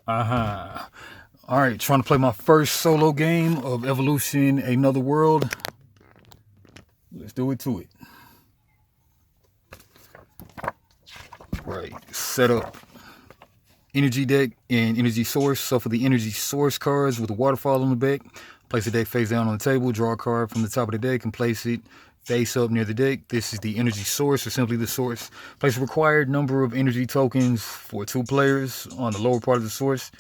Uh-huh. All right, trying to play my first solo game of Evolution Another World. Let's do it to it. Right, set up energy deck and energy source. So for the energy source cards with a waterfall on the back, place the deck face down on the table, draw a card from the top of the deck and place it face up near the deck. This is the energy source, or simply the source. Place a required number of energy tokens for 2 players on the lower part of the source.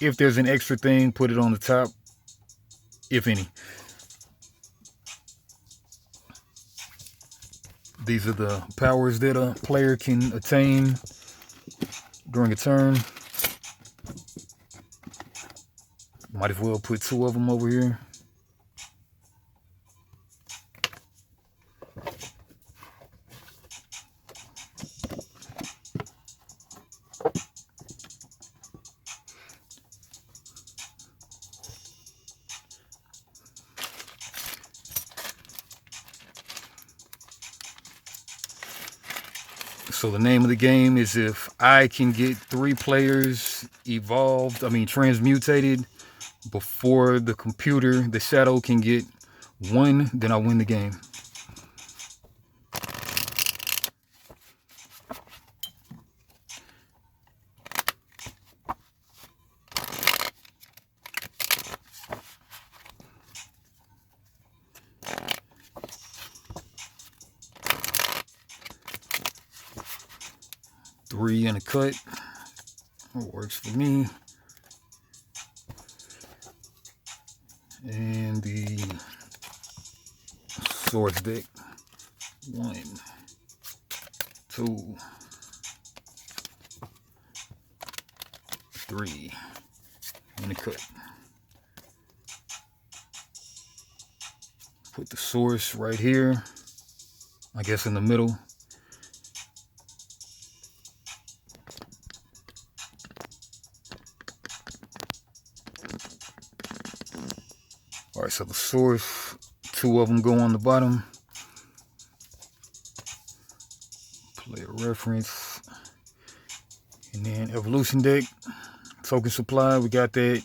If there's an extra thing, put it on the top, if any. These are the powers that a player can attain during a turn. Might as well put 2 of them over here. So the name of the game is if I can get 3 players transmutated before the computer, the shadow, can get 1, then I win the game. Three and a cut. That works for me. And the source deck. 1, 2, 3 and a cut. Put the source right here, I guess in the middle. All right, so the source, 2 of them go on the bottom. Player reference. And then evolution deck, token supply, we got that.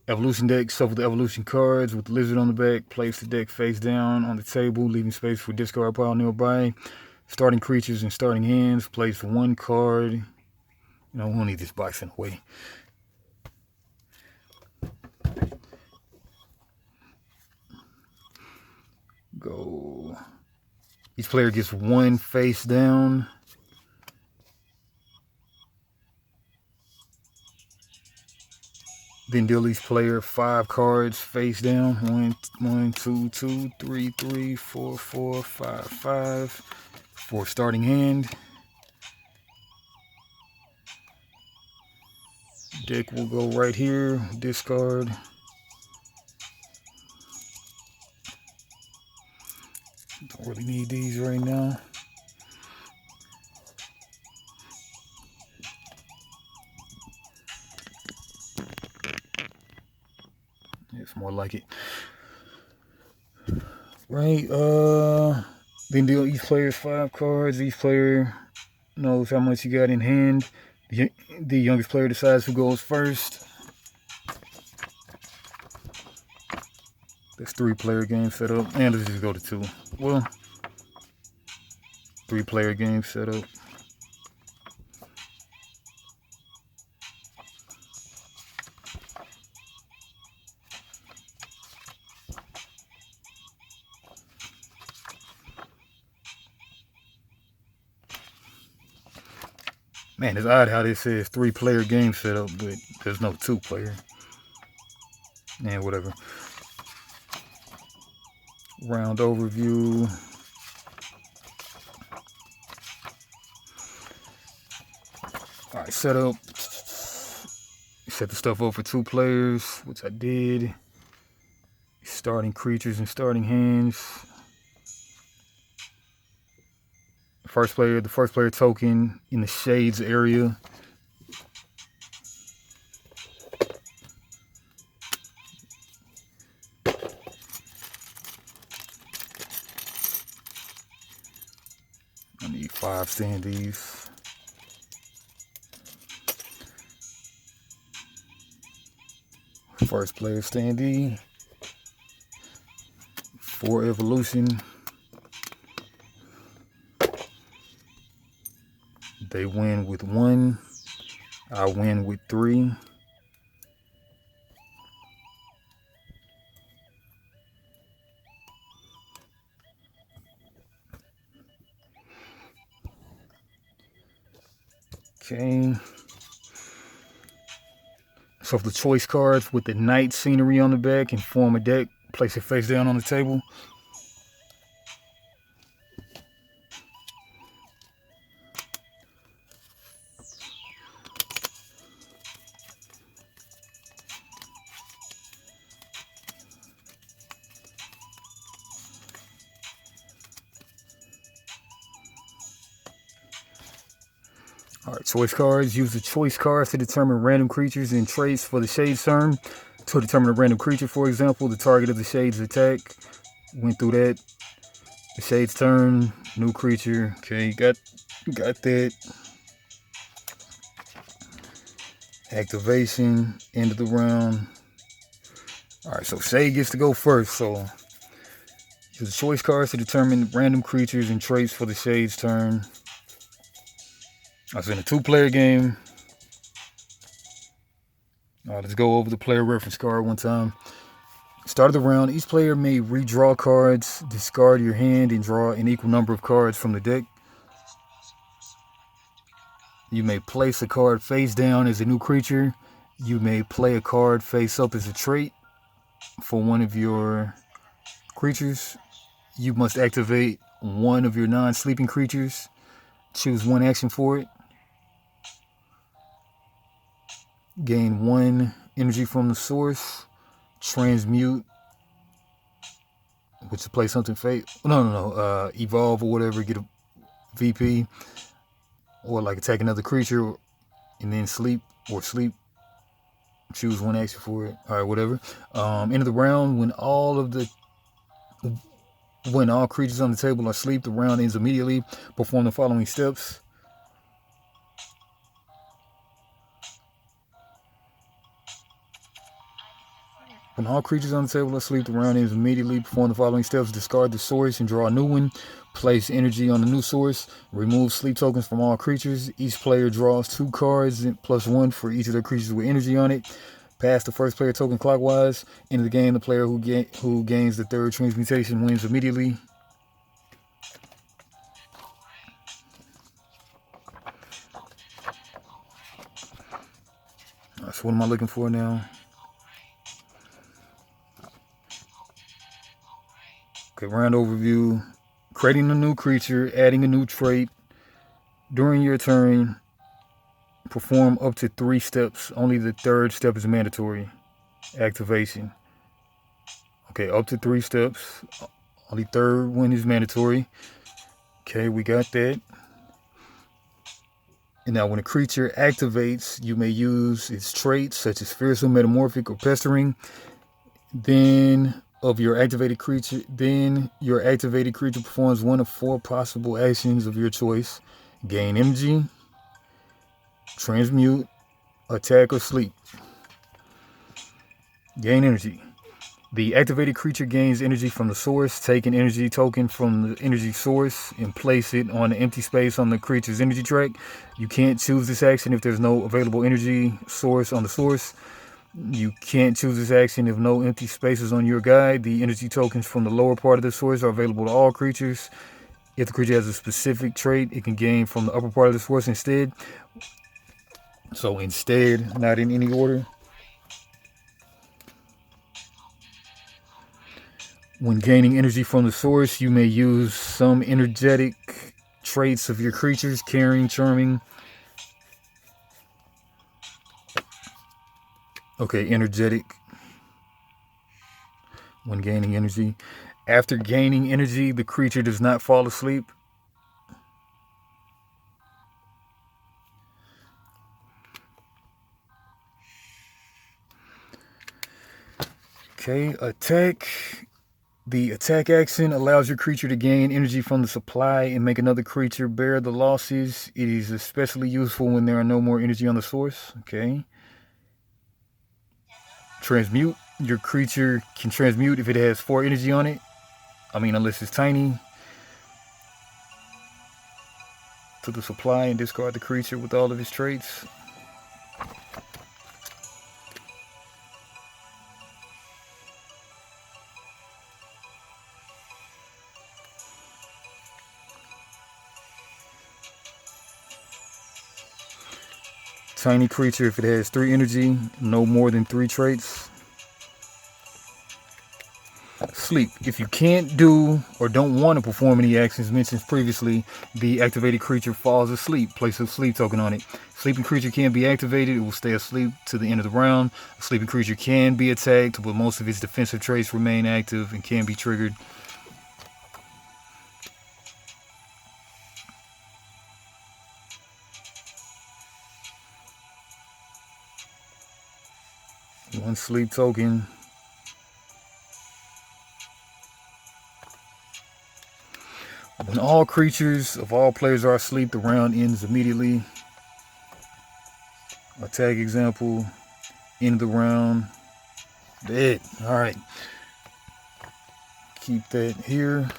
Evolution deck, shuffle the evolution cards with the lizard on the back. Place the deck face down on the table, leaving space for discard pile nearby. Starting creatures and starting hands, place 1 card. We don't need this box in the way. Go. Each player gets 1 face down. Then deal each player 5 cards face down. 1, 2, 2, 3, 3, 4, 4, 5, 5. For starting hand. Deck will go right here. Discard. Don't really need these right now. It's more like it. Right, then deal each player 5 cards. Each player knows how much you got in hand. The youngest player decides who goes first. That's 3-player game setup. And let's just go to 2. Well, 3-player game setup. Man, it's odd how this says 3-player game setup, but there's no 2-player. And whatever. Round overview. All right, setup. Set the stuff up for 2 players, which I did. Starting creatures and starting hands. The first player token in the shades area. I need 5 standees. First player standee for Evolution. They win with 1. I win with 3. Okay. So for the choice cards with the night scenery on the back and form a deck, place it face down on the table. Alright, choice cards. Use the choice cards to determine random creatures and traits for the Shade's turn. To determine a random creature, for example, the target of the Shade's attack. Went through that. The Shade's turn, new creature. Okay, got that. Activation, end of the round. Alright, so Shade gets to go first. So use the choice cards to determine random creatures and traits for the Shade's turn. I was in a 2-player game. Let's go over the player reference card one time. Start of the round, each player may redraw cards, discard your hand, and draw an equal number of cards from the deck. You may place a card face down as a new creature. You may play a card face up as a trait for one of your creatures. You must activate one of your non-sleeping creatures. Choose 1 action for it. Gain 1 energy from the source. Transmute, which to play something fate. No. Evolve or whatever. Get a VP, or like attack another creature, and then sleep or sleep. Choose 1 action for it. All right, whatever. End of the round, when all creatures on the table are asleep, the round ends immediately. Perform the following steps. When all creatures on the table are asleep, the round ends immediately. Perform the following steps. Discard the source and draw a new one. Place energy on the new source. Remove sleep tokens from all creatures. Each player draws 2 cards plus 1 for each of their creatures with energy on it. Pass the first player token clockwise. End of the game, the player who gains the 3rd transmutation wins immediately. So what am I looking for now? Okay, round overview. Creating a new creature, adding a new trait. During your turn, perform up to 3 steps. Only the 3rd step is mandatory. Activation. Okay, up to 3 steps. Only 3rd one is mandatory. Okay, we got that. And now when a creature activates, you may use its traits such as fearsome, metamorphic, or pestering. Then your activated creature performs one of 4 possible actions of your choice. Gain energy, transmute, attack, or sleep. Gain energy. The activated creature gains energy from the source. Take an energy token from the energy source and place it on the empty space on the creature's energy track. You can't choose this action if there's no available energy source on the source. You can't choose this action if no empty spaces on your guide. The energy tokens from the lower part of the source are available to all creatures. If the creature has a specific trait, it can gain from the upper part of the source instead. So instead, not in any order. When gaining energy from the source, you may use some energetic traits of your creatures: caring, charming. Okay, energetic. When gaining energy. After gaining energy, the creature does not fall asleep. Okay, attack. The attack action allows your creature to gain energy from the supply and make another creature bear the losses. It is especially useful when there are no more energy on the source. Okay. Transmute. Your creature can transmute if it has 4 energy on it. I mean, unless it's tiny. To the supply and discard the creature with all of its traits. Tiny creature if it has 3 energy, no more than 3 traits. Sleep. If you can't do or don't want to perform any actions mentioned previously, the activated creature falls asleep. Place a sleep token on it. Sleeping creature can't be activated. It will stay asleep to the end of the round. A sleeping creature can be attacked, but most of its defensive traits remain active and can be triggered. One sleep token. When all creatures of all players are asleep, the round ends immediately. Attack example. End of the round. Dead. Alright. Keep that here.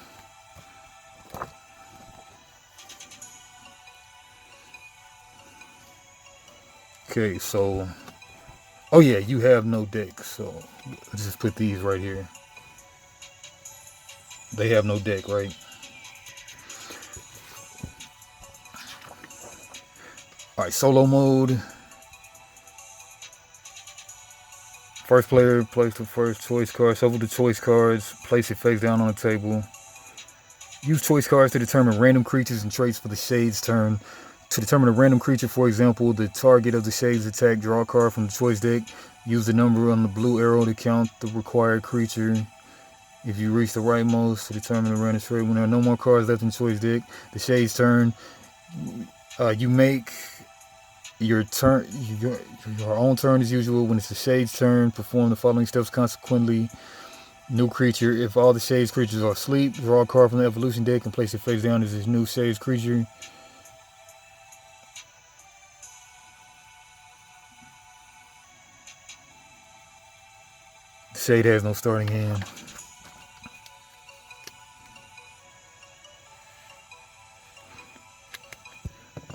Okay, so... Oh yeah, you have no deck, so let's just put these right here. They have no deck, right? Alright, solo mode. First player plays the first choice card. Shuffle the choice cards. Place it face down on the table. Use choice cards to determine random creatures and traits for the Shade's turn. To determine a random creature, for example, the target of the Shade's attack, draw a card from the choice deck. Use the number on the blue arrow to count the required creature. If you reach the rightmost, to determine a random trait. When there are no more cards left in the choice deck, the Shade's turn. You make your turn, your own turn as usual. When it's the Shade's turn, perform the following steps consequently. New creature. If all the Shade's creatures are asleep, draw a card from the evolution deck and place it face down as this new Shade's creature. The Shade has no starting hand.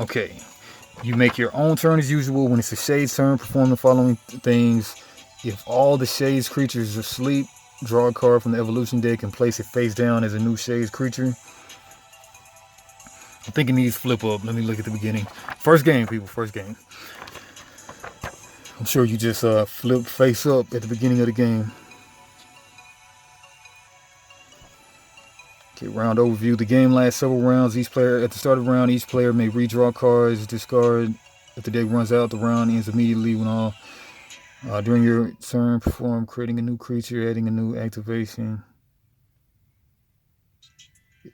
Okay. You make your own turn as usual. When it's the Shade's turn, perform the following things. If all the Shade's creatures are asleep, draw a card from the evolution deck and place it face down as a new Shade's creature. I'm thinking these flip up. Let me look at the beginning. First game, people. First game. I'm sure you just flipped face up at the beginning of the game. Okay, round overview. The game lasts several rounds. Each player, at the start of the round, each player may redraw cards, discard. If the deck runs out, the round ends immediately when all. During your turn, perform creating a new creature, adding a new activation.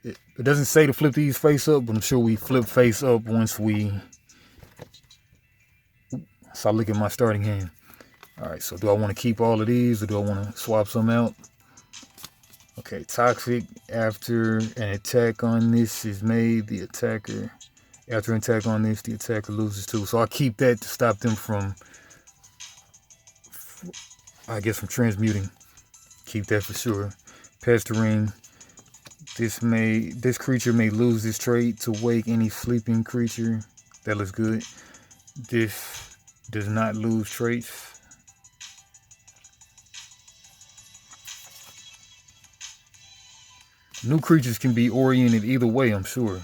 It doesn't say to flip these face up, but I'm sure we flip face up once we. So I look at my starting hand. Alright, so do I want to keep all of these or do I want to swap some out? Okay, toxic. After an attack on this is made, the attacker. After an attack on this, the attacker loses 2. So I'll keep that to stop them from, I guess, from transmuting. Keep that for sure. Pestering. This creature may lose this trait to wake any sleeping creature. That looks good. This does not lose traits. New creatures can be oriented either way, I'm sure.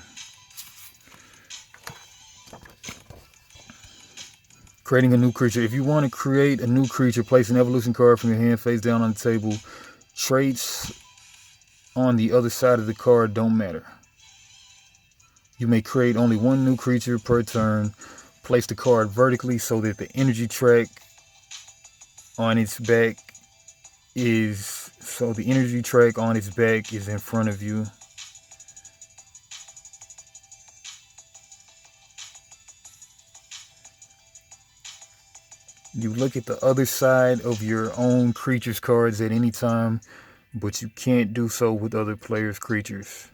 Creating a new creature. If you want to create a new creature, place an evolution card from your hand face down on the table. Traits on the other side of the card don't matter. You may create only one new creature per turn. Place the card vertically so that the energy track on its back is in front of you. You look at the other side of your own creature's cards at any time, but you can't do so with other players' creatures.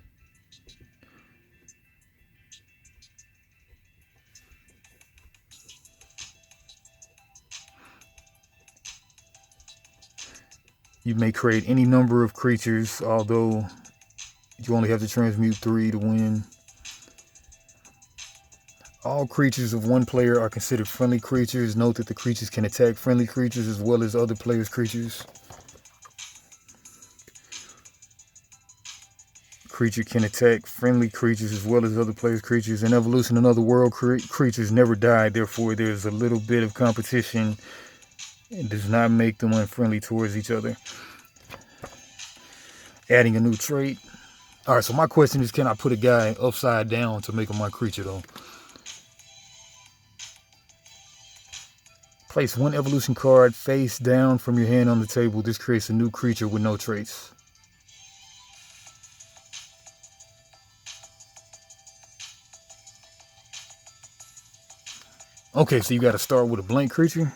You may create any number of creatures, although you only have to transmute 3 to win. All creatures of one player are considered friendly creatures. Note that the creatures can attack friendly creatures as well as other players' creatures. Creature can attack friendly creatures as well as other players' creatures. In Evolution Another World, creatures never die. Therefore, there's a little bit of competition. It does not make them unfriendly towards each other. Adding a new trait. All right, so my question is, can I put a guy upside down to make him my creature, though? Place 1 evolution card face down from your hand on the table. This creates a new creature with no traits. Okay, so you got to start with a blank creature.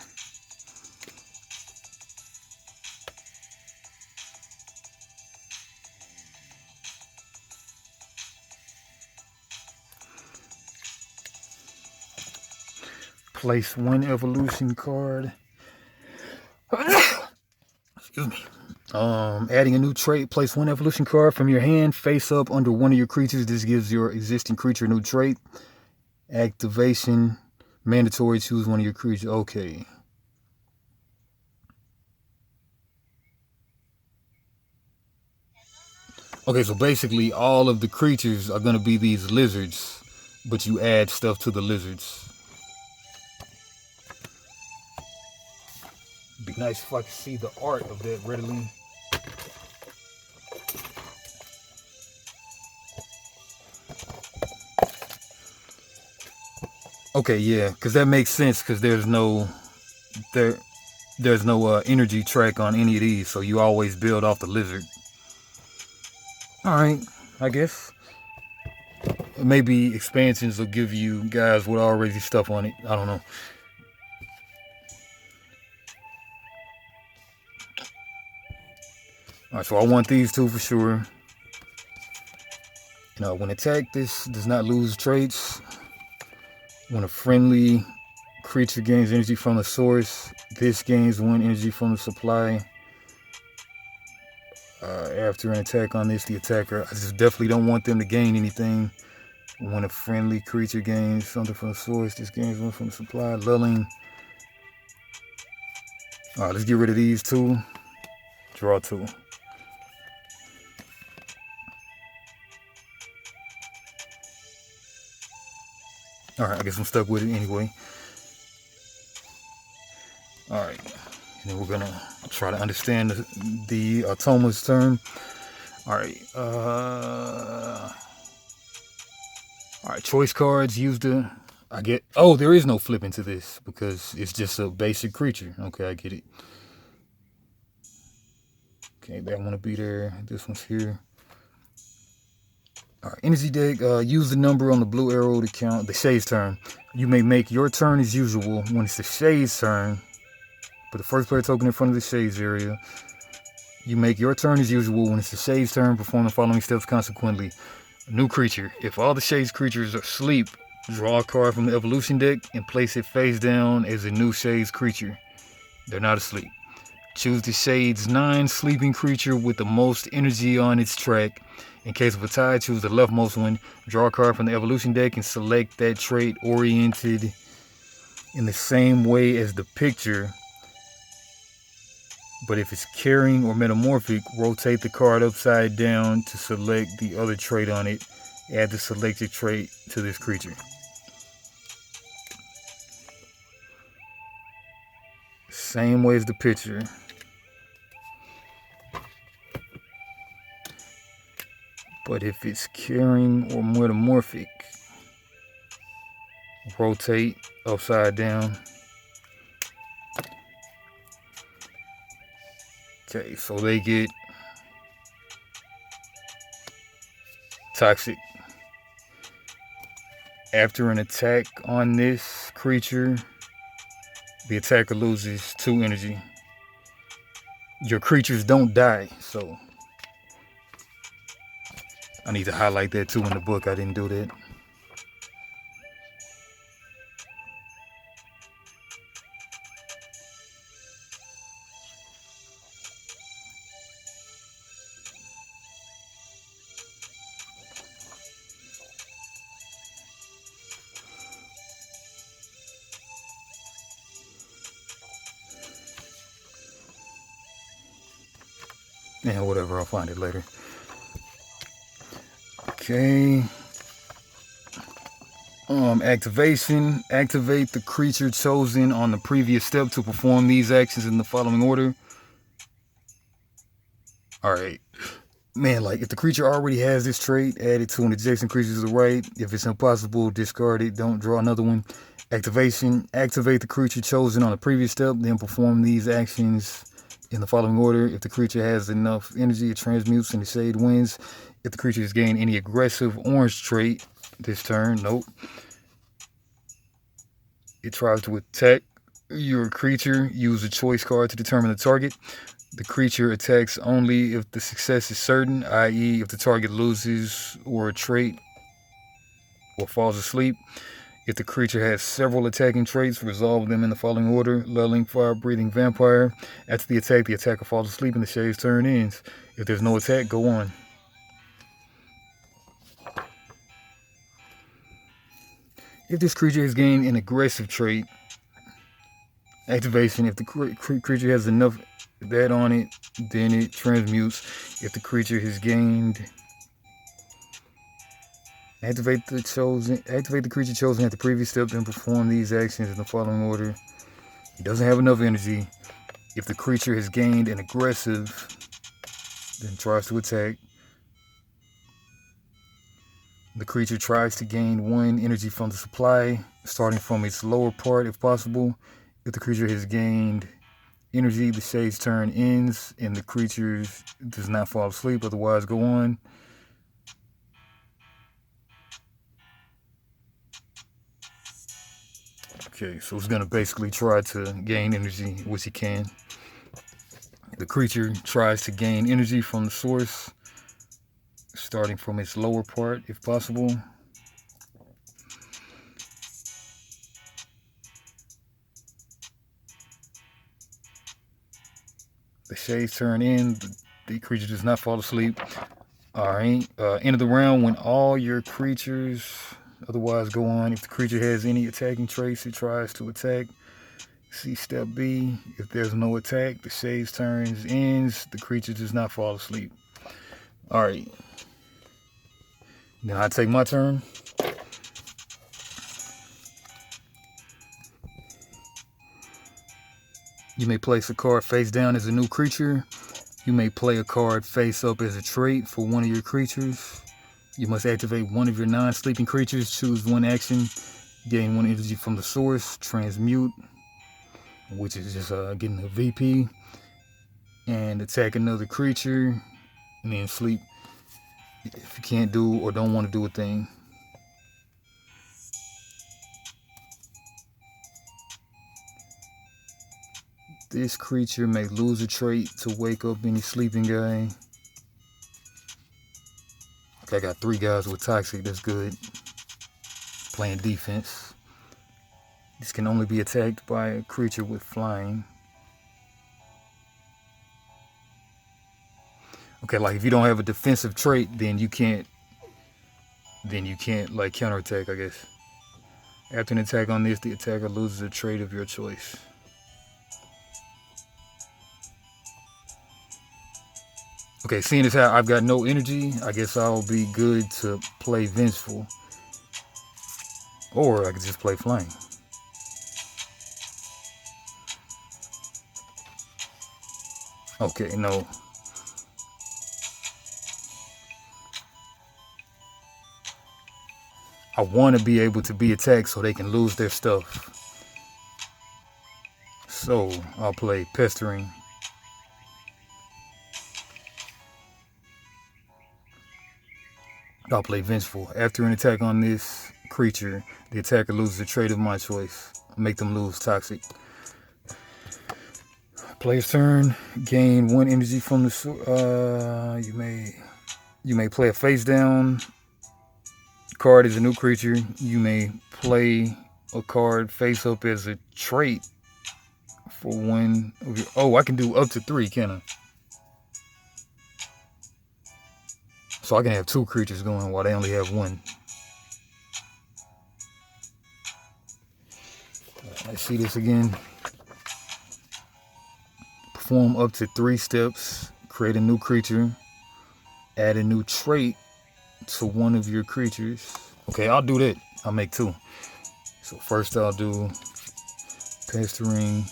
Place 1 evolution card. Excuse me. Adding a new trait. Place 1 evolution card from your hand face up under one of your creatures. This gives your existing creature a new trait. Activation. Mandatory. Choose one of your creatures. Okay. Okay, so basically all of the creatures are going to be these lizards, but you add stuff to the lizards. Be nice if I could see the art of that readily. Okay, yeah, because that makes sense, because there's no energy track on any of these, so you always build off the lizard. Alright, I guess. Maybe expansions will give you guys with already stuff on it. I don't know. Alright, so I want these two for sure. When attacked, this does not lose traits. When a friendly creature gains energy from the source, this gains 1 energy from the supply. After an attack on this, the attacker, I just definitely don't want them to gain anything. When a friendly creature gains something from the source, this gains 1 from the supply. Lulling. Alright, let's get rid of these 2. Draw 2. Alright, I guess I'm stuck with it anyway. Alright, and then we're gonna try to understand the Automa's turn. Alright, alright, choice cards, use the, oh, there is no flipping to this because it's just a basic creature. Okay, I get it. Okay, that one will be there. This one's here. Alright, energy deck, use the number on the blue arrow to count the Shade's turn. You may make your turn as usual when it's the Shade's turn. Put the first player token in front of the Shade's area. You make your turn as usual when it's the Shade's turn. Perform the following steps consequently. A new creature. If all the Shade's creatures are asleep, draw a card from the evolution deck and place it face down as a new Shade's creature. They're not asleep. Choose the Shade's 9 sleeping creature with the most energy on its track. In case of a tie, choose the leftmost one. Draw a card from the evolution deck and select that trait oriented in the same way as the picture. But if it's carrying or metamorphic, rotate the card upside down to select the other trait on it. Add the selected trait to this creature. Same way as the picture. But if it's carrying or metamorphic, rotate upside down. Okay, so they get toxic. After an attack on this creature, the attacker loses 2 energy. Your creatures don't die, so I need to highlight that too in the book. I didn't do that. And whatever, I'll find it later. Okay. Activation. Activate the creature chosen on the previous step to perform these actions in the following order. Alright. Man, like, if the creature already has this trait, add it to an adjacent creature to the right. If it's impossible, discard it. Don't draw another one. Activation. Activate the creature chosen on the previous step, then perform these actions in the following order. If the creature has enough energy, it transmutes and the shade wins. If the creature has gained any aggressive orange trait this turn, nope. It tries to attack your creature. Use a choice card to determine the target. The creature attacks only if the success is certain, i.e. if the target loses or a trait or falls asleep. If the creature has several attacking traits, resolve them in the following order. Lulling, fire-breathing vampire. After the attacker falls asleep and the shade's turn ends. If there's no attack, go on. If this creature has gained an aggressive trait, activation. If the creature has enough that on it, then it transmutes. If the creature has gained, activate the creature chosen at the previous step, then perform these actions in the following order. He doesn't have enough energy. If the creature has gained an aggressive, then tries to attack. The creature tries to gain 1 energy from the supply, starting from its lower part if possible. If the creature has gained energy, the shade's turn ends and the creature does not fall asleep, otherwise go on. Okay, so it's going to basically try to gain energy, which it can. The creature tries to gain energy from the source, starting from its lower part if possible. The shade's turn in, the creature does not fall asleep. Alright, end of the round when all your creatures otherwise go on. If the creature has any attacking traits, it tries to attack. See step B. If there's no attack, the shade's turn ends, the creature does not fall asleep. Alright. Now I take my turn. You may place a card face down as a new creature. You may play a card face up as a trait for one of your creatures. You must activate one of your non-sleeping creatures. Choose one action. Gain 1 energy from the source. Transmute, which is just getting a VP. And attack another creature. And then sleep if you can't do or don't want to do a thing. This creature may lose a trait to wake up any sleeping guy. Okay, I got 3 guys with toxic, that's good. Playing defense. This can only be attacked by a creature with flying. Okay, like if you don't have a defensive trait, then you can't like counterattack, I guess. After an attack on this, the attacker loses a trait of your choice. Okay, seeing as how I've got no energy, I guess I'll be good to play Vengeful. Or I could just play Flame. Okay, no. I want to be able to be attacked so they can lose their stuff. So I'll play Pestering. I'll play Vengeful. After an attack on this creature, the attacker loses a trait of my choice. Make them lose Toxic. Player's turn. Gain 1 energy from the you may play a face down card as a new creature. You may play a card face up as a trait for 1 of your. Oh, I can do up to 3, can I? So I can have 2 creatures going while they only have 1. Let's see this again. Perform up to 3 steps. create a new creature, add a new trait to one of your creatures. Okay, I'll do that. I'll make 2. So first I'll do pestering.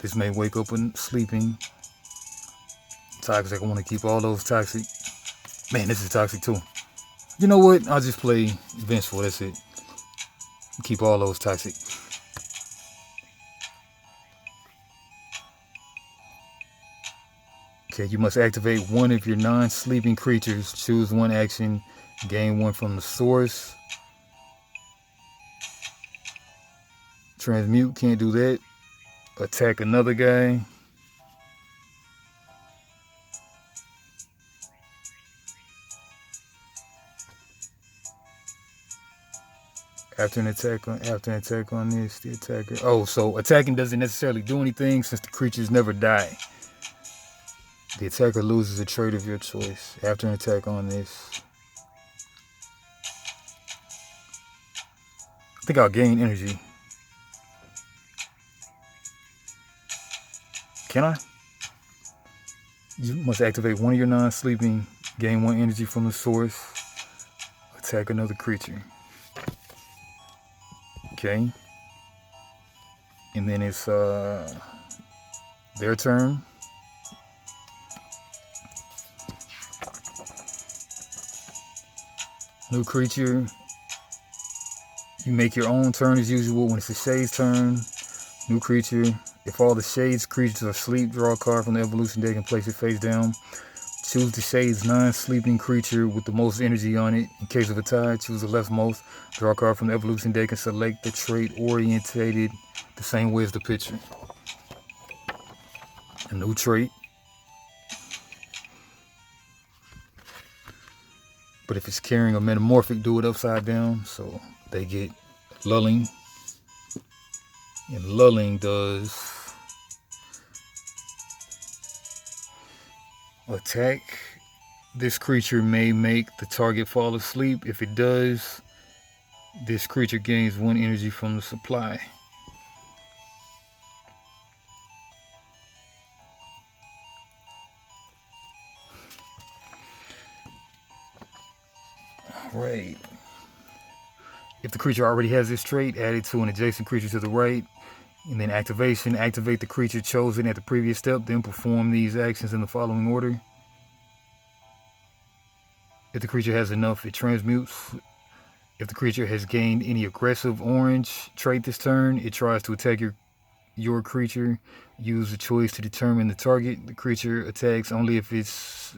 This may wake up and sleeping. Toxic, I want to keep all those toxic. Man, this is toxic too. You know what? I'll just play vengeful, that's it. Keep all those toxic. Okay, you must activate one of your non-sleeping creatures. Choose one action. Gain 1 from the source. Transmute, can't do that. Attack another guy. After an attack on this, the attacker. Oh, so attacking doesn't necessarily do anything since the creatures never die. The attacker loses a trait of your choice. After an attack on this, I think I'll gain energy. Can I? You must activate one of your non-sleeping. Gain 1 energy from the source. Attack another creature. Okay. And then it's their turn. New creature. You make your own turn as usual when it's the Shade's turn. New creature. If all the Shade's creatures are asleep, draw a card from the evolution deck and place it face down. Choose the Shade's non-sleeping creature with the most energy on it. In case of a tie, choose the leftmost. Draw a card from the evolution deck and select the trait orientated the same way as the picture. A new trait. But if it's carrying a metamorphic, do it upside down. So they get lulling. And lulling does attack. This creature may make the target fall asleep. If it does, this creature gains 1 energy from the supply. Right. If the creature already has this trait, add it to an adjacent creature to the right. And then activation, activate the creature chosen at the previous step, then perform these actions in the following order. If the creature has enough, it transmutes. If the creature has gained any aggressive orange trait this turn, it tries to attack your creature. Use the choice to determine the target. The creature attacks only if it's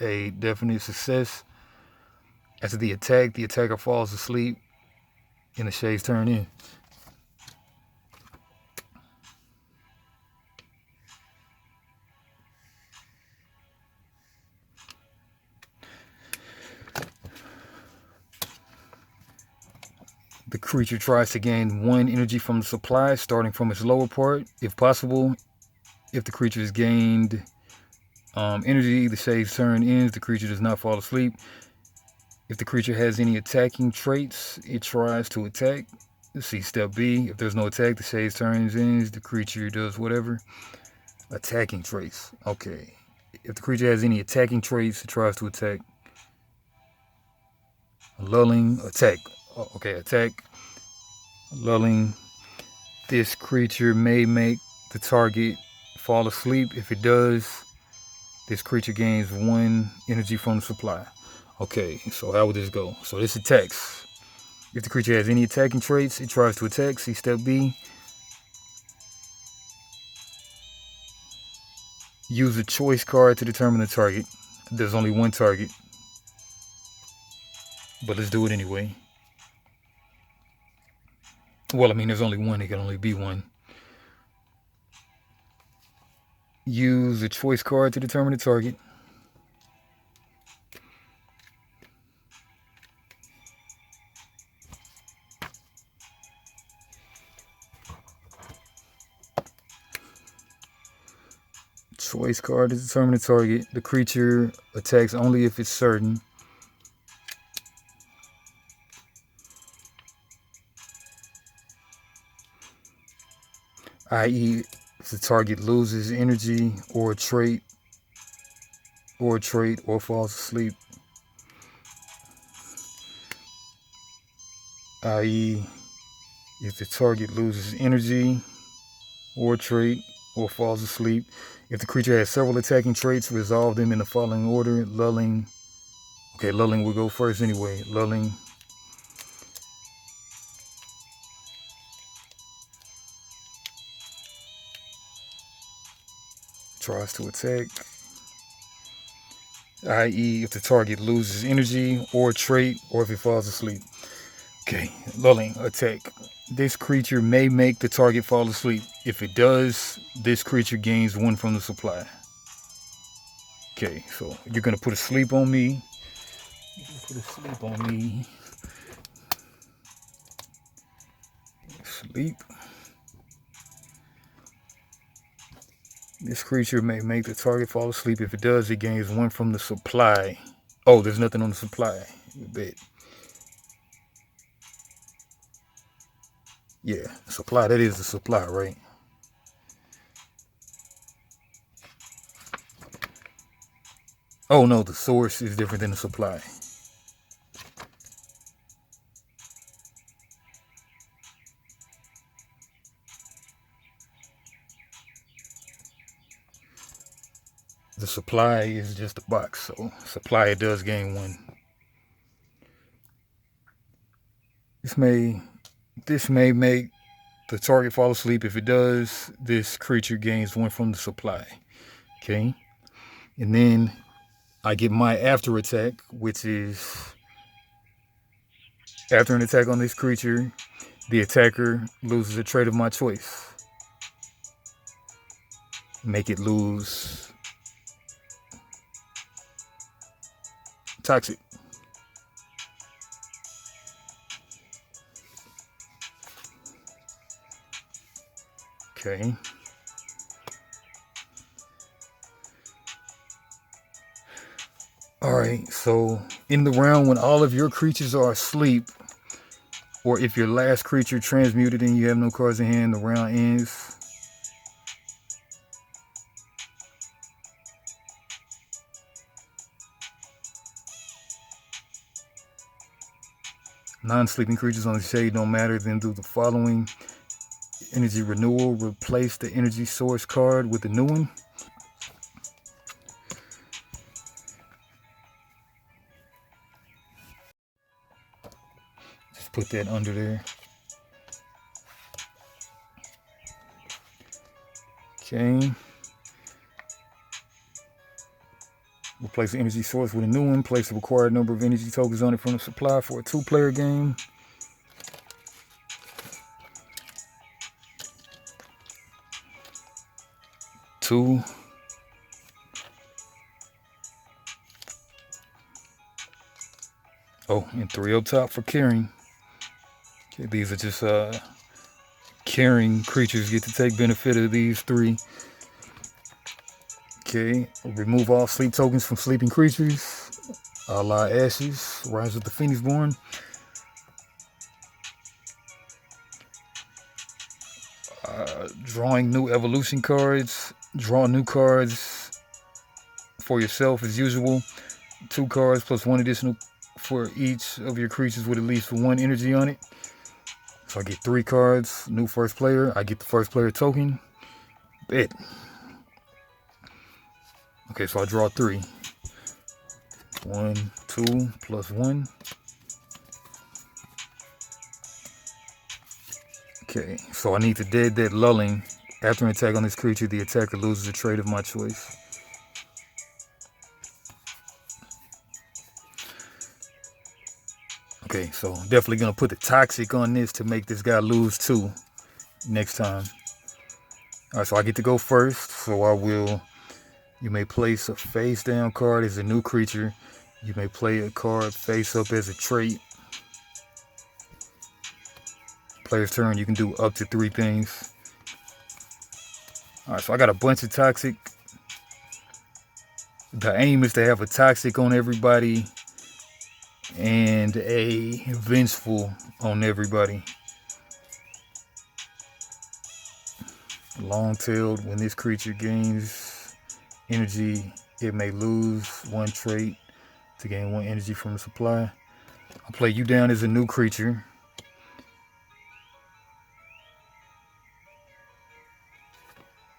a definite success. After the attack, the attacker falls asleep and the Shade's turn in. The creature tries to gain 1 energy from the supply, starting from its lower part, if possible. If the creature has gained energy, the Shade's turn ends. The creature does not fall asleep. If the creature has any attacking traits, it tries to attack. Let's see, step B. If there's no attack, the Shade's turn ends. The creature does whatever. Attacking traits. Okay. If the creature has any attacking traits, it tries to attack. Lulling, attack. Okay, attack. Lulling. This creature may make the target fall asleep. If it does, this creature gains 1 energy from the supply. Okay, so how would this go? So this attacks. If the creature has any attacking traits, it tries to attack. See step B. Use a choice card to determine the target. There's only 1 target, but let's do it anyway. Well, I mean, there's only 1. It can only be 1. Use a choice card to determine the target. Choice card to determine the target. The creature attacks only if it's certain. I.e., if the target loses energy or a trait or trait or falls asleep, i.e. if the target loses energy or trait or falls asleep. If the creature has several attacking traits, resolve them in the following order. Lulling. Okay, lulling will go first anyway. Lulling. Tries to attack, i.e. if the target loses energy or trait or if it falls asleep. Okay, lulling, attack. This creature may make the target fall asleep. If it does, this creature gains 1 from the supply. Okay, so you're gonna put a sleep on me. Put a sleep on me. Sleep. This creature may make the target fall asleep. If it does, it gains 1 from the supply. Oh, there's nothing on the supply. Bet. Yeah, supply, that is the supply, right? Oh no, the source is different than the supply. The supply is just a box, so supply, it does gain 1. This may make the target fall asleep. If it does, this creature gains 1 from the supply. Okay, and then I get my after attack, which is after an attack on this creature, the attacker loses a trait of my choice. Make it lose toxic. Okay. Alright, so in the round when all of your creatures are asleep, or if your last creature transmuted and you have no cards in hand, the round ends. Non-sleeping creatures on the shade don't matter. Then do the following. Energy renewal. Replace the energy source card with a new one. Just put that under there. Okay. Replace the energy source with a new one. Place the required number of energy tokens on it from the supply for a 2-player game. Two. Oh, and 3 up top for carrying. Okay, these are just carrying creatures. Get to take benefit of these 3. Okay, remove all sleep tokens from sleeping creatures. A la Ashes, Rise of the Phoenixborn. Drawing new evolution cards. Draw new cards for yourself as usual. 2 cards plus 1 additional for each of your creatures with at least 1 energy on it. So I get 3 cards. New first player. I get the first player token. Bet. Okay, so I draw 3. 1, 2, plus 1. Okay, so I need to dead that lulling. After an attack on this creature, the attacker loses a trait of my choice. Okay, so definitely gonna put the toxic on this to make this guy lose 2 next time. Alright, so I get to go first. So I will. You may place a face down card as a new creature. You may play a card face up as a trait. Player's turn, you can do up to 3 things. Alright, so I got a bunch of toxic. The aim is to have a toxic on everybody and a vengeful on everybody. Long-tailed, when this creature gains energy It may lose one trait to gain one energy from the supply. I'll play you down as a new creature.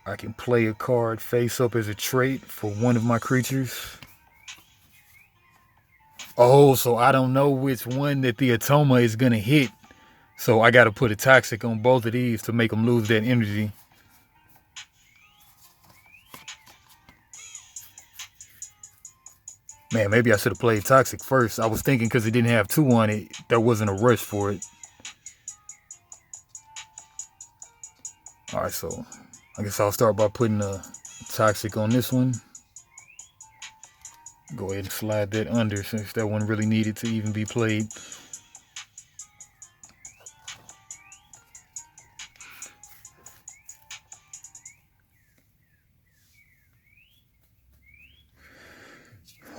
I can play a card face up as a trait for one of my creatures. Oh, so I don't know which one that the Atoma is going to hit. So I got to put a toxic on both of these to make them lose that energy. Man, maybe I should have played toxic first. I was thinking because it didn't have 2 on it, there wasn't a rush for it. All right, so I guess I'll start by putting a toxic on this one. Go ahead and slide that under since that one really needed to even be played.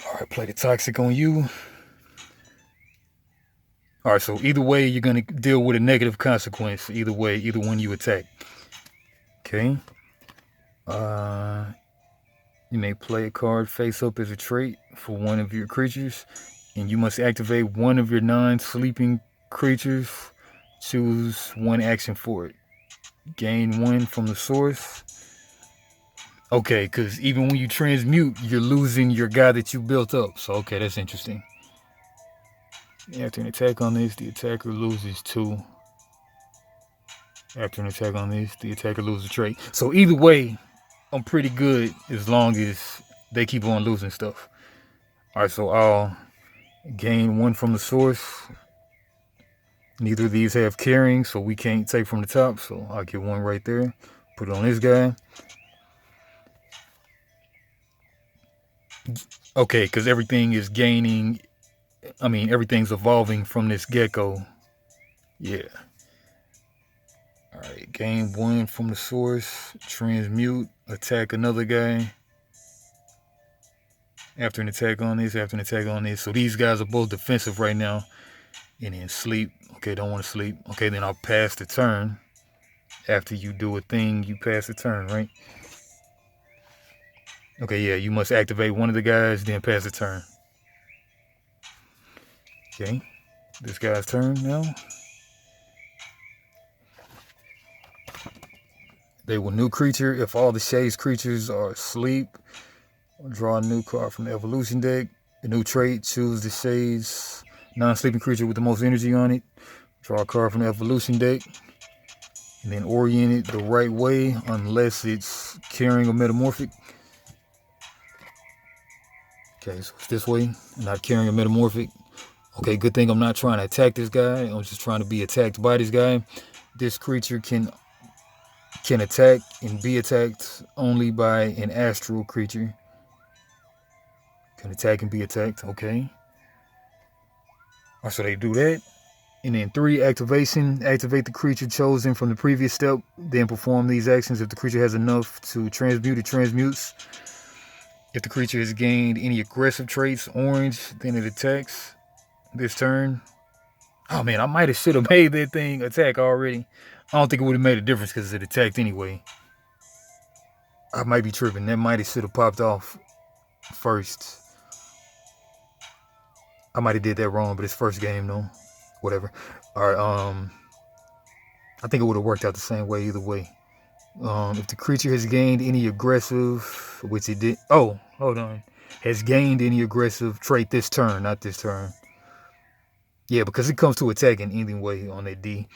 All right, play the toxic on you. All right, so either way, you're going to deal with a negative consequence. Either way, either one you attack. Okay. You may play a card face up as a trait for one of your creatures, and you must activate one of your non-sleeping creatures. Choose one action for it. Gain 1 from the source. Okay, because even when you transmute, you're losing your guy that you built up. So, okay, that's interesting. After an attack on this, the attacker loses 2. After an attack on this, the attacker loses a trait. So either way, I'm pretty good as long as they keep on losing stuff. All right, so I'll gain 1 from the source. Neither of these have carrying, so we can't take from the top. So I'll get 1 right there. Put it on this guy. Okay, because everything is gaining. I mean, everything's evolving from this gecko. Yeah. All right, gain 1 from the source. Transmute. Attack another guy. After an attack on this, after an attack on this. So these guys are both defensive right now. And then sleep. Okay, don't want to sleep. Okay, then I'll pass the turn. After you do a thing, you pass the turn, right? Okay, yeah, you must activate one of the guys, then pass the turn. Okay, this guy's turn now. They will new creature. If all the Shades creatures are asleep, draw a new card from the evolution deck. A new trait, choose the Shades non-sleeping creature with the most energy on it. Draw a card from the evolution deck. And then orient it the right way unless it's carrying a metamorphic. Okay, so it's this way, not carrying a metamorphic. Okay, good thing I'm not trying to attack this guy. I'm just trying to be attacked by this guy. This creature can attack and be attacked only by an astral creature. Can attack and be attacked, okay. Alright, so they do that. And then 3, activation. Activate the creature chosen from the previous step. Then perform these actions. If the creature has enough to transmute, it transmutes. If the creature has gained any aggressive traits, orange, then it attacks this turn. Oh man, I might have should have made that thing attack already. I don't think it would have made a difference because it attacked anyway. I might be tripping. That might have should have popped off first. I might have did that wrong, but it's first game though. Whatever. All right. I think it would have worked out the same way either way. If the creature has gained any aggressive, which it did. Oh, hold on. Has gained any aggressive trait this turn, not this turn. Yeah, because it comes to attacking anyway on that D.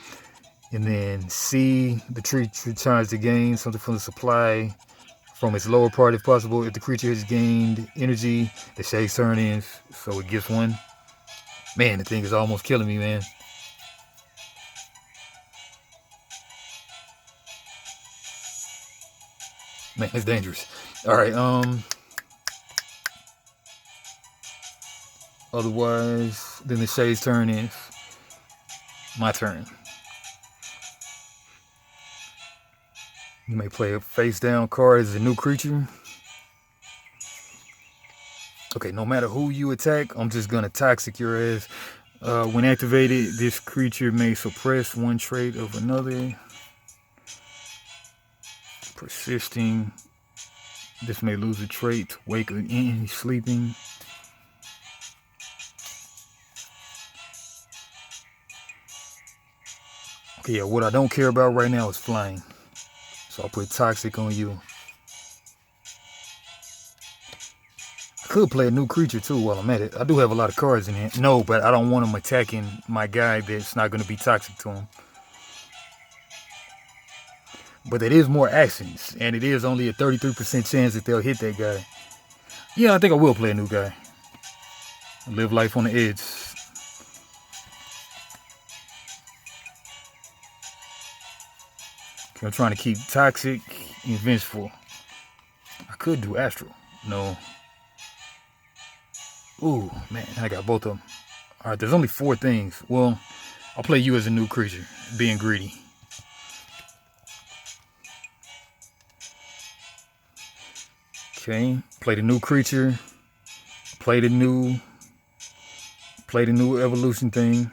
And then C, the creature tries to gain something from the supply from its lower part if possible. If the creature has gained energy, the Shade's turn ends, so it gets 1. Man, the thing is almost killing me, man. Man, it's dangerous. All right, otherwise, then the Shade's turn is my turn. You may play a face down card as a new creature. Okay, no matter who you attack, I'm just gonna toxic your ass. When activated, this creature may suppress 1 trait of another. Persisting. This may lose a trait to wake again. He's sleeping. Okay, yeah, what I don't care about right now is flying. So I'll put toxic on you. I could play a new creature too while I'm at it. I do have a lot of cards in here. No, but I don't want him attacking my guy that's not going to be toxic to him. But that is more actions, and it is only a 33% chance that they'll hit that guy. Yeah, I think I will play a new guy. Live life on the edge. Okay, I'm trying to keep toxic and vengeful. I could do astral. No. Ooh, man, I got both of them. All right, there's only 4 things. Well, I'll play you as a new creature, being greedy. Okay, play the new creature. Play the new evolution thing.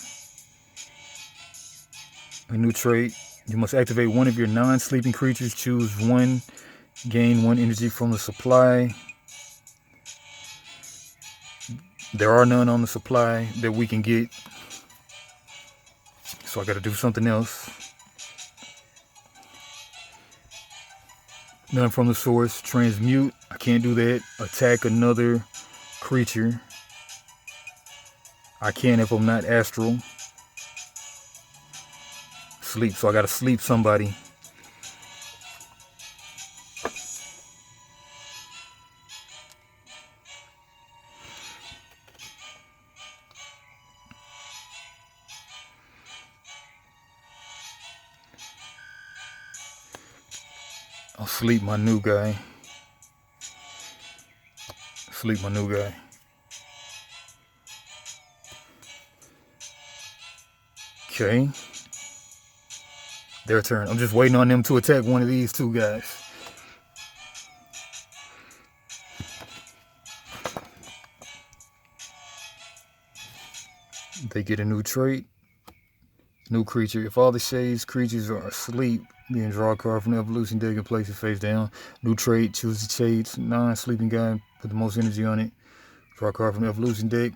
A new trait. You must activate one of your non-sleeping creatures. Choose one. Gain 1 energy from the supply. There are none on the supply that we can get. So I got to do something else. None from the source. Transmute. I can't do that. Attack another creature. I can if I'm not astral. Sleep. So I got to sleep somebody. I'll sleep my new guy. Sleep my new guy. Okay. Their turn. I'm just waiting on them to attack one of these 2 guys. They get a new trait. New creature. If all the Shades creatures are asleep, then draw a card from the evolution deck and place it face down. New trait. Choose the Shades non-sleeping guy. Put the most energy on it. Draw a card from the evolution deck.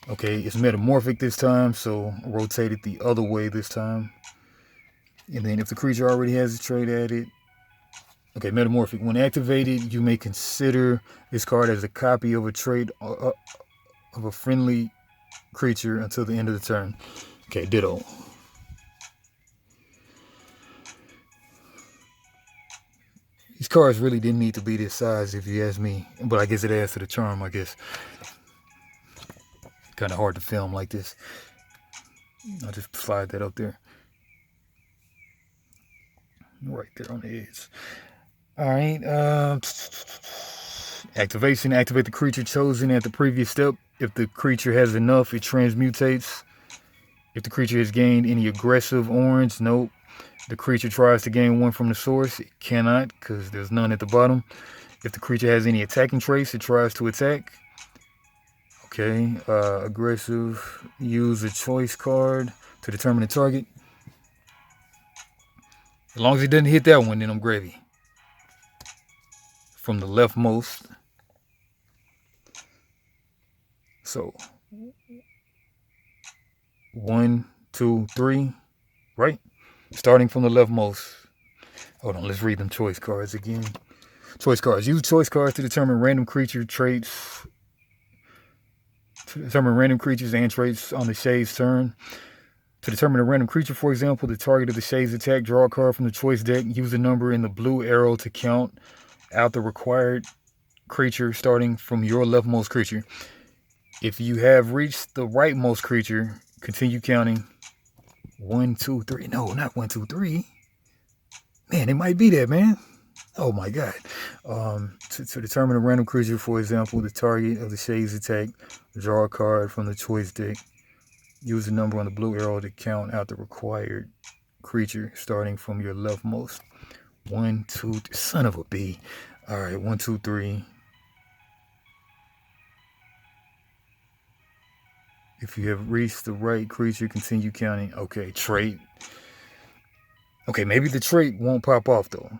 Okay, it's metamorphic this time, so rotate it the other way this time. And then if the creature already has a trait added, okay, metamorphic. When activated, you may consider this card as a copy of a trait of a friendly creature until the end of the turn. Okay, ditto. These cards really didn't need to be this size if you ask me, but I guess it adds to the charm, I guess. Kind of hard to film like this. I'll just slide that up there. Right there on the edge. Alright, activation. Activate the creature chosen at the previous step. If the creature has enough, it transmutates. If the creature has gained any aggressive orange, nope. The creature tries to gain 1 from the source, it cannot because there's none at the bottom. If the creature has any attacking traits, it tries to attack. Okay, aggressive. Use a choice card to determine the target. As long as it doesn't hit that one, then I'm gravy. From the leftmost. So 1, 2, 3, right? Starting from the leftmost. Hold on, let's read them choice cards again. Choice cards. Use choice cards to determine random creature traits. To determine random creatures and traits on the Shade's turn. To determine a random creature, for example, the target of the Shade's attack, draw a card from the choice deck. Use the number in the blue arrow to count out the required creature starting from your leftmost creature. If you have reached the rightmost creature, continue counting. 1, 2, 3. No, not 1, 2, 3. Man, it might be that, man. Oh my God. To determine a random creature, for example, the target of the Shade's attack, draw a card from the choice deck. Use the number on the blue arrow to count out the required creature starting from your leftmost. 1, 2, 3. Son of a B. All right, 1, 2, 3. If you have reached the right creature, continue counting. Okay, trait. Okay, maybe the trait won't pop off though.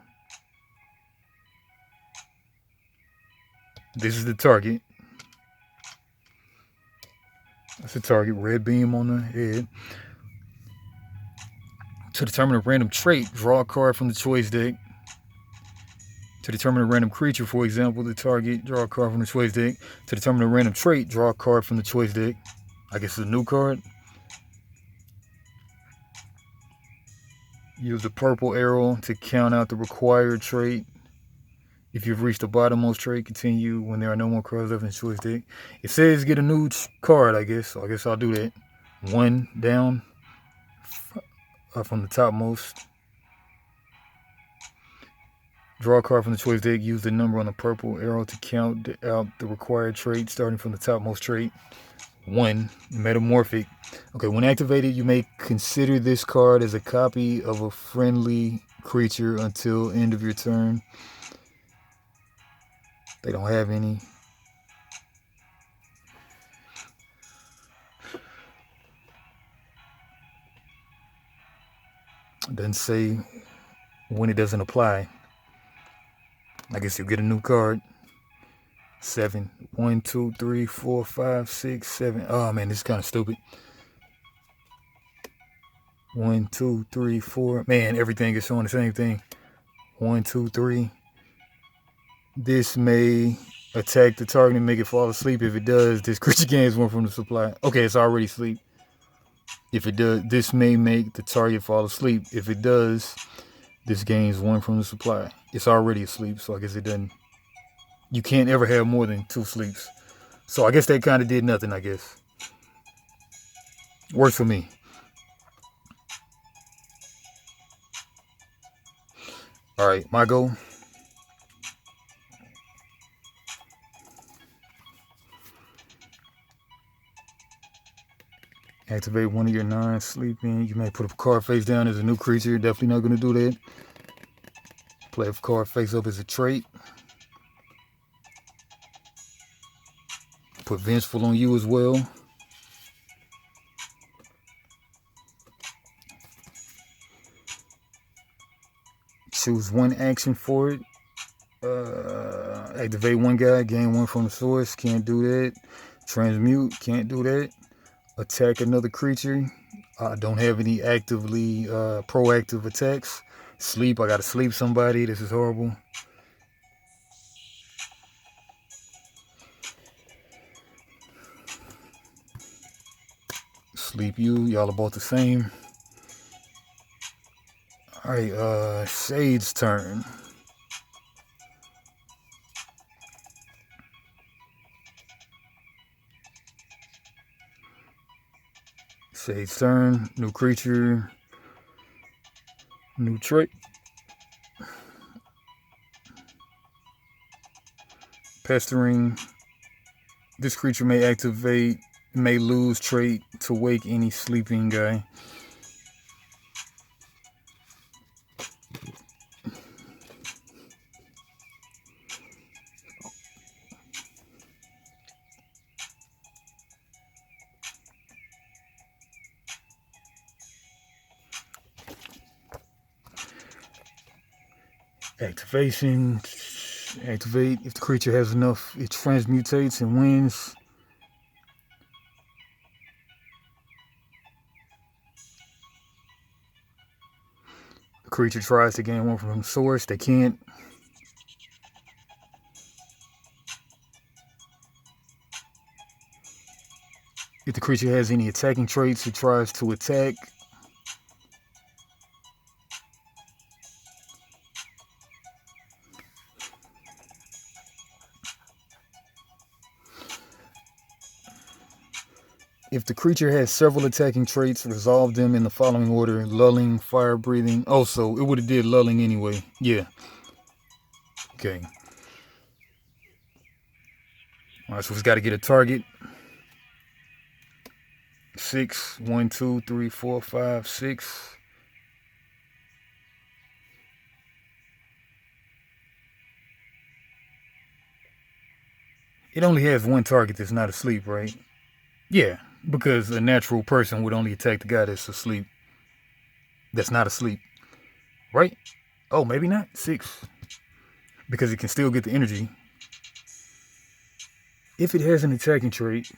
This is the target. That's the target. Red beam on the head. To determine a random trait, draw a card from the choice deck. To determine a random creature, for example, the target, draw a card from the choice deck. To determine a random trait, draw a card from the choice deck. I guess it's a new card. Use the purple arrow to count out the required trait. If you've reached the bottommost trait, continue when there are no more cards left in the choice deck. It says get a new card, I guess. So I guess I'll do that. One down from the topmost. Draw a card from the choice deck. Use the number on the purple arrow to count out the required trait, starting from the topmost trait. 1. Metamorphic. Okay, when activated, you may consider this card as a copy of a friendly creature until end of your turn. They don't have any. It doesn't say when it doesn't apply. I guess you'll get a new card. 7. 1, 2, 3, 4, 5, 6, 7. Oh man, this is kind of stupid. 1, 2, 3, 4. Man, everything is showing the same thing. 1, 2, 3. This may attack the target and make it fall asleep. If it does, this creature gains 1 from the supply. Okay, it's already asleep. If it does, this may make the target fall asleep. If it does, this gains 1 from the supply. It's already asleep, so I guess it doesn't. You can't ever have more than 2 sleeps. So I guess that kind of did nothing, I guess. Works for me. Alright, my go. Activate one of your 9 sleeping. You may put a card face down as a new creature. Definitely not going to do that. Play a card face up as a trait. Put Vengeful on you as well. Choose 1 action for it. Activate 1 guy, gain 1 from the source. Can't do that. Transmute, can't do that. Attack another creature. I don't have any actively proactive attacks. Sleep, I gotta sleep somebody. This is horrible. Sleep you, y'all are both the same. Alright, Shade's turn. Shade's turn, new creature, new trait. Pestering. This creature may activate, may lose trait to wake any sleeping guy. Activation. Activate if the creature has enough. It transmutates and wins. The creature tries to gain 1 from the source. They can't. If the creature has any attacking traits, it tries to attack. If the creature has several attacking traits, resolve them in the following order: lulling, fire breathing. Oh, so it would have did lulling anyway. Yeah. Okay. Alright, so it's got to get a target. 6. 1, 2, 3, 4, 5, 6. It only has 1 target that's not asleep, right? Yeah, because a natural person would only attack the guy that's asleep. That's not asleep. Right? Oh, maybe not. 6. Because it can still get the energy. if it has an attacking trait,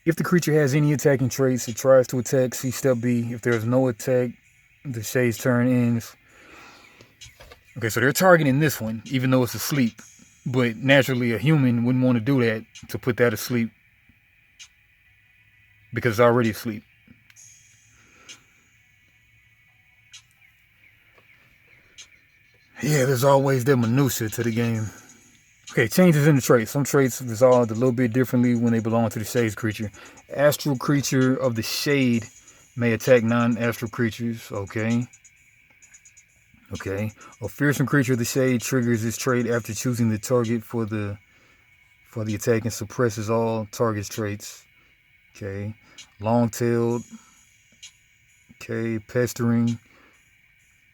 if the creature has any attacking traits, it tries to attack. See step B. If there's no attack, the Shade's turn ends. Okay, so they're targeting this one, even though it's asleep. But naturally, a human wouldn't want to do that to put that asleep because it's already asleep. Yeah, there's always that minutia to the game. Okay, changes in the traits. Some traits resolved a little bit differently when they belong to the Shade's creature. Astral creature of the Shade may attack non-astral creatures. Okay. A fearsome creature of the Shade triggers this trait after choosing the target for the attack and suppresses all target's traits. Okay. Long-tailed. Okay. Pestering.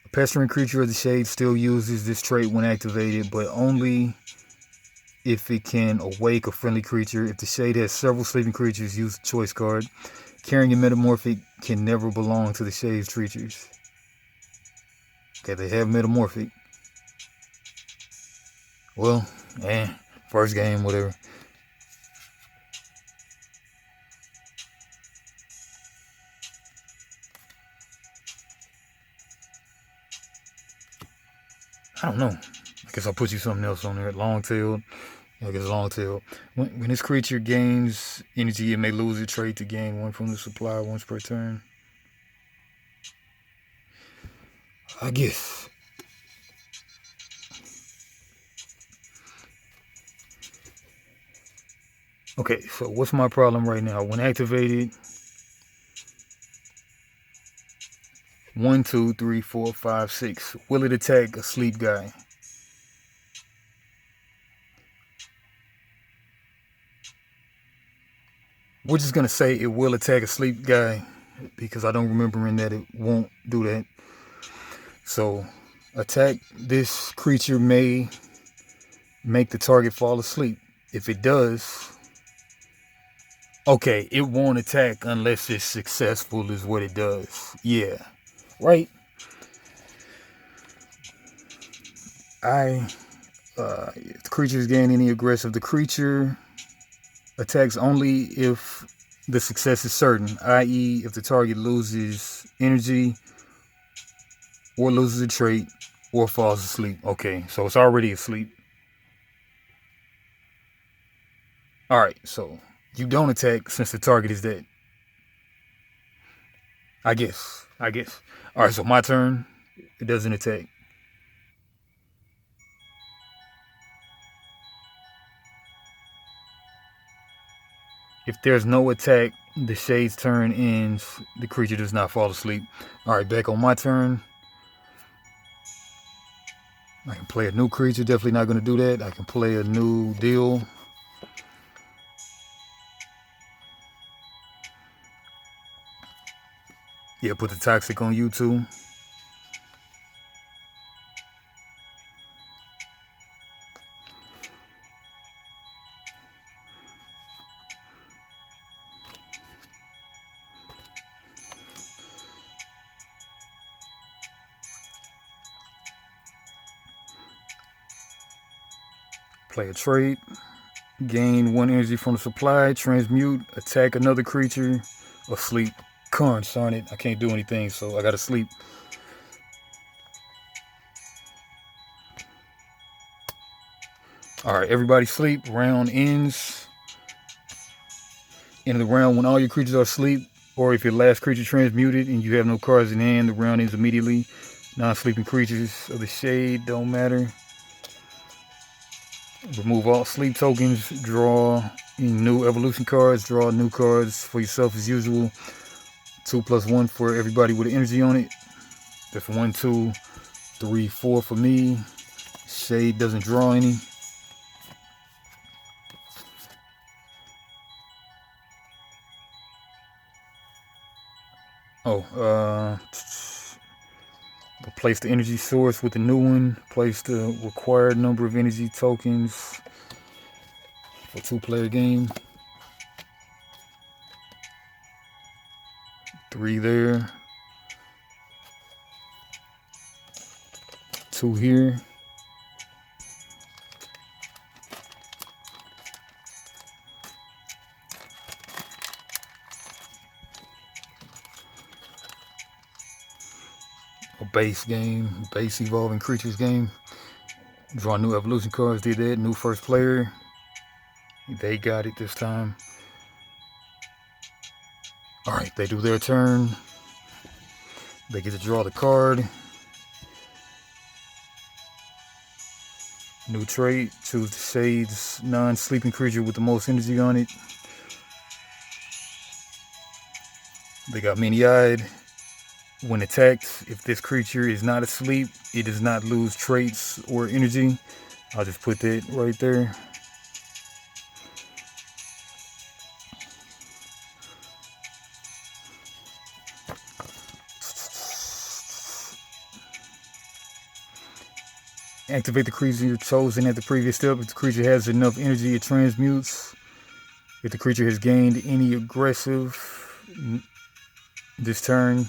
A pestering creature of the Shade still uses this trait when activated, but only if it can awake a friendly creature. If the Shade has several sleeping creatures, use the choice card. Carrying a metamorphic can never belong to the Shade's creatures. Okay, they have metamorphic. Well, first game, whatever. I don't know. I guess I'll put you something else on there. Long-tailed. I guess long-tailed. When this creature gains energy, it may lose a trait to gain one from the supply once per turn. I guess. Okay, so what's my problem right now? When activated, 1, 2, 3, 4, 5, 6. Will it attack a sleep guy? We're just going to say it will attack a sleep guy because I don't remember in that it won't do that. So, attack this creature may make the target fall asleep. If it does, okay, it won't attack unless it's successful is what it does. Yeah, right? If the creatures gain any aggressive, the creature attacks only if the success is certain, i.e. if the target loses energy or loses a trait or falls asleep. Okay, so it's already asleep. Alright, so you don't attack since the target is dead. I guess. Alright, so my turn. It doesn't attack. If there's no attack, the Shade's turn ends. The creature does not fall asleep. Alright, back on my turn. I can play a new creature. Definitely not going to do that. I can play a new deal. Yeah, put the toxic on you too. Play a trait. Gain 1 energy from the supply. Transmute. Attack another creature. Or sleep. Carnage, darn it. I can't do anything, so I gotta sleep. Alright, everybody sleep. Round ends. End of the round when all your creatures are asleep, or if your last creature transmuted and you have no cards in hand, the round ends immediately. Non-sleeping creatures of the Shade don't matter. Remove all sleep tokens. Draw any new evolution cards. Draw new cards for yourself as usual. 2+1 for everybody with energy on it. That's 1, 2, 3, 4 for me. Shade doesn't draw any. Replace the energy source with the new one. Place the required number of energy tokens for 2-player game. 3 there. 2 here. a base game, base evolving creatures game. Draw new evolution cards, did that. New first player. They got it this time. Alright, they do their turn. They get to draw the card. New trait, choose the Shade's non-sleeping creature with the most energy on it. They got many-eyed. When attacked, if this creature is not asleep, it does not lose traits or energy. I'll just put that right there. Activate the creature chosen at the previous step. If the creature has enough energy, it transmutes. If the creature has gained any aggressive this turn,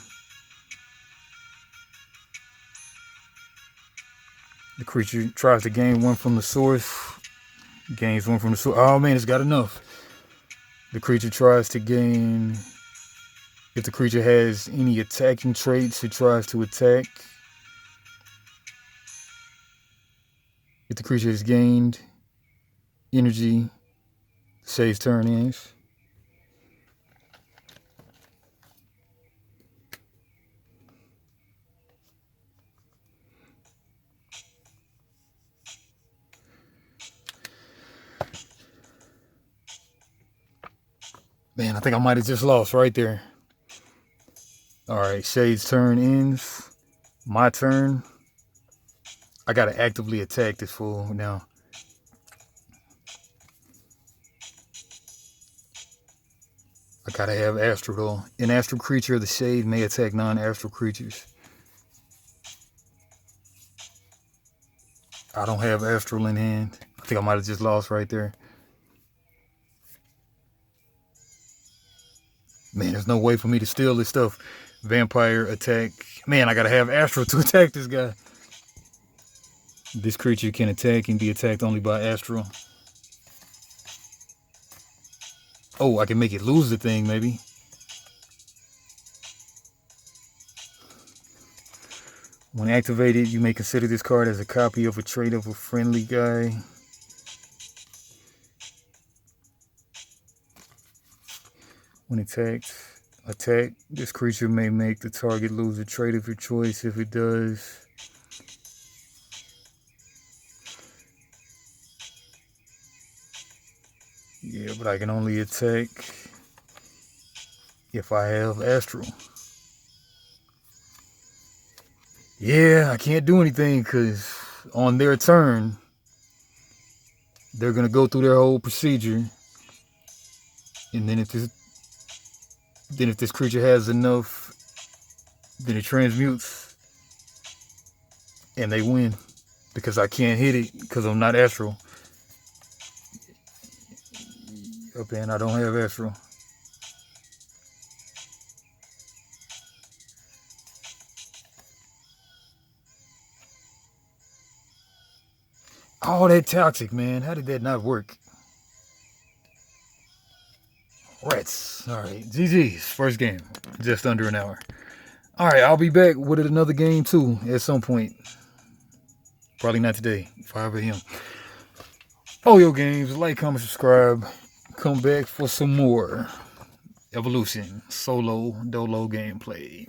the creature tries to gain one from the source. Gains one from the source. Oh man, it's got enough. The creature tries to gain... If the creature has any attacking traits, it tries to attack. If the creature has gained energy, Shade's turn ends. Man, I think I might have just lost right there. Alright, Shade's turn ends. My turn. I gotta actively attack this fool now. I gotta have Astral though. An astral creature of the Shade may attack non-astral creatures. I don't have Astral in hand. I think I might have just lost right there. Man, there's no way for me to steal this stuff. Vampire attack. Man, I gotta have Astral to attack this guy. This creature can attack and be attacked only by Astral. Oh, I can make it lose the thing, maybe. When activated, you may consider this card as a copy of a trait of a friendly guy. When attacked, this creature may make the target lose a trait of your choice. If it does, yeah, but I can only attack if I have Astral. Yeah, I can't do anything because on their turn, they're going to go through their whole procedure. And then if this creature has enough, then it transmutes. And they win because I can't hit it because I'm not Astral. Up and I don't have Astral. Oh, that toxic, man. How did that not work? Rats. All right. GG's. First game. Just under an hour. All right. I'll be back with another game, too, at some point. Probably not today. 5 a.m. Oyo Games. Like, comment, subscribe. Come back for some more Evolution Solo Dolo gameplay.